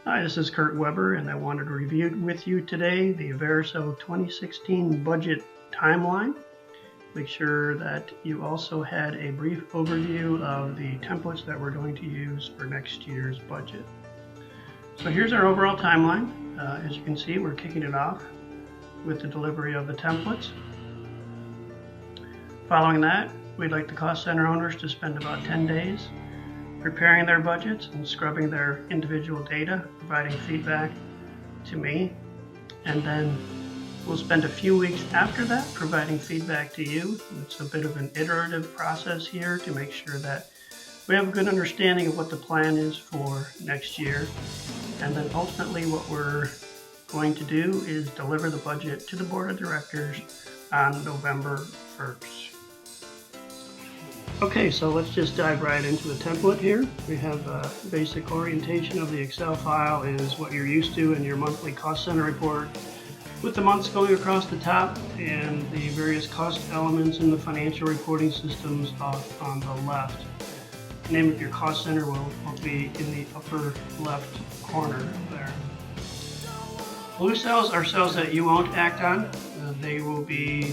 Hi, this is Kurt Weber, and I wanted to review with you today the Vericel 2016 budget timeline. Make sure that you also had a brief overview of the templates that we're going to use for next year's budget. So here's our overall timeline. As you can see, we're kicking it off with the delivery of the templates. Following that, we'd like the cost center owners to spend about 10 days preparing their budgets and scrubbing their individual data, providing feedback to me, and then we'll spend a few weeks after that providing feedback to you. It's a bit of an iterative process here to make sure that we have a good understanding of what the plan is for next year, and then ultimately what we're going to do is deliver the budget to the board of directors on November 1st. Okay, so let's just dive right into the template here. We have a basic orientation of the Excel file is what you're used to in your monthly cost center report, with the months going across the top and the various cost elements in the financial reporting systems off on the left. The name of your cost center will be in the upper left corner there. Blue cells are cells that you won't act on. They will be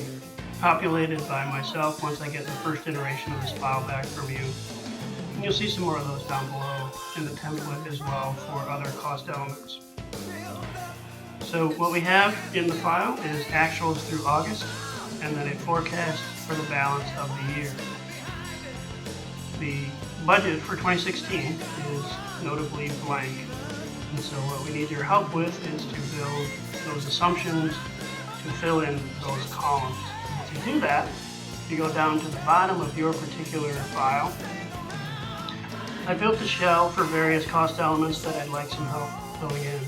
populated by myself once I get the first iteration of this file back from you. And you'll see some more of those down below in the template as well for other cost elements. So what we have in the file is actuals through August and then a forecast for the balance of the year. The budget for 2016 is notably blank. And so what we need your help with is to build those assumptions to fill in those columns. To do that, you go down to the bottom of your particular file. I built a shell for various cost elements that I'd like some help filling in.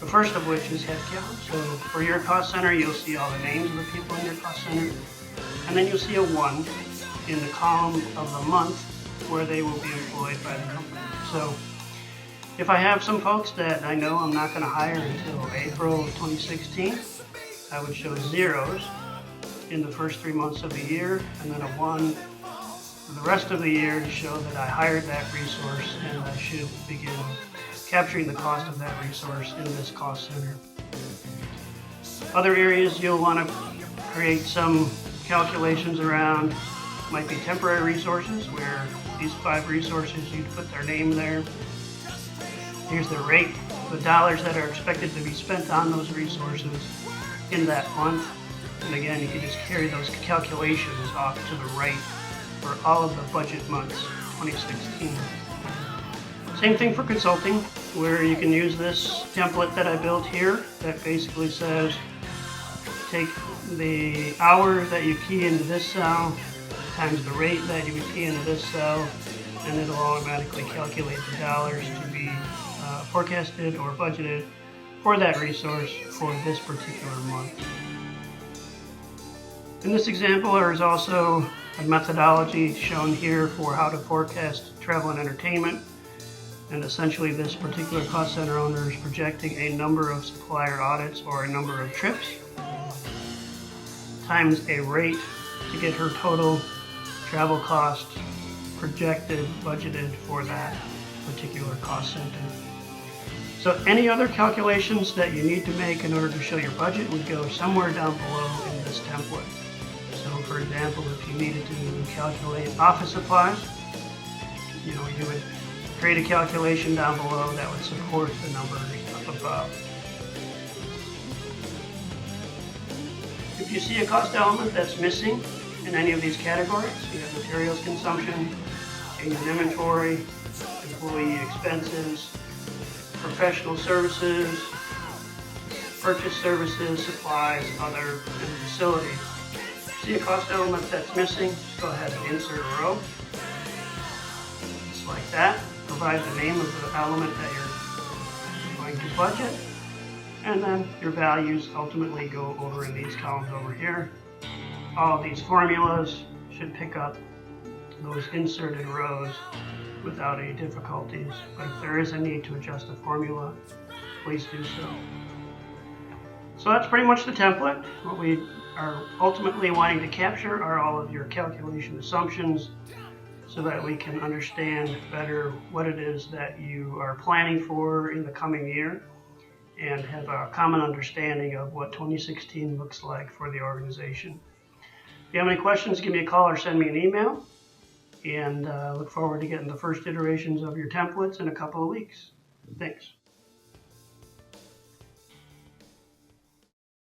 The first of which is headcount. So for your cost center, you'll see all the names of the people in your cost center, and then you'll see a 1 in the column of the month where they will be employed by the company. So if I have some folks that I know I'm not going to hire until April of 2016, I would show zeros in the first 3 months of the year, and then a 1 for the rest of the year to show that I hired that resource and I should begin capturing the cost of that resource in this cost center. Other areas you'll want to create some calculations around might be temporary resources, where these 5 resources, you'd put their name there. Here's the rate, the dollars that are expected to be spent on those resources in that month. And again, you can just carry those calculations off to the right for all of the budget months 2016. Same thing for consulting, where you can use this template that I built here that basically says take the hours that you key into this cell times the rate that you would key into this cell, and it'll automatically calculate the dollars to be forecasted or budgeted for that resource for this particular month. In this example, there is also a methodology shown here for how to forecast travel and entertainment. And essentially this particular cost center owner is projecting a number of supplier audits or a number of trips times a rate to get her total travel cost projected, budgeted for that particular cost center. So any other calculations that you need to make in order to show your budget would go somewhere down below in this template. So for example, if you needed to calculate office supplies, you would create a calculation down below that would support the numbers up above. If you see a cost element that's missing in any of these categories, you have materials consumption, change in inventory, employee expenses, professional services, purchase services, supplies, other, and facilities. See a cost element that's missing, just go ahead and insert a row, just like that. Provide the name of the element that you're going to budget, and then your values ultimately go over in these columns over here. All of these formulas should pick up those inserted rows without any difficulties, but if there is a need to adjust the formula, please do so. So that's pretty much the template. What we are ultimately wanting to capture are all of your calculation assumptions so that we can understand better what it is that you are planning for in the coming year and have a common understanding of what 2016 looks like for the organization. If you have any questions, give me a call or send me an email, and look forward to getting the first iterations of your templates in a couple of weeks. Thanks.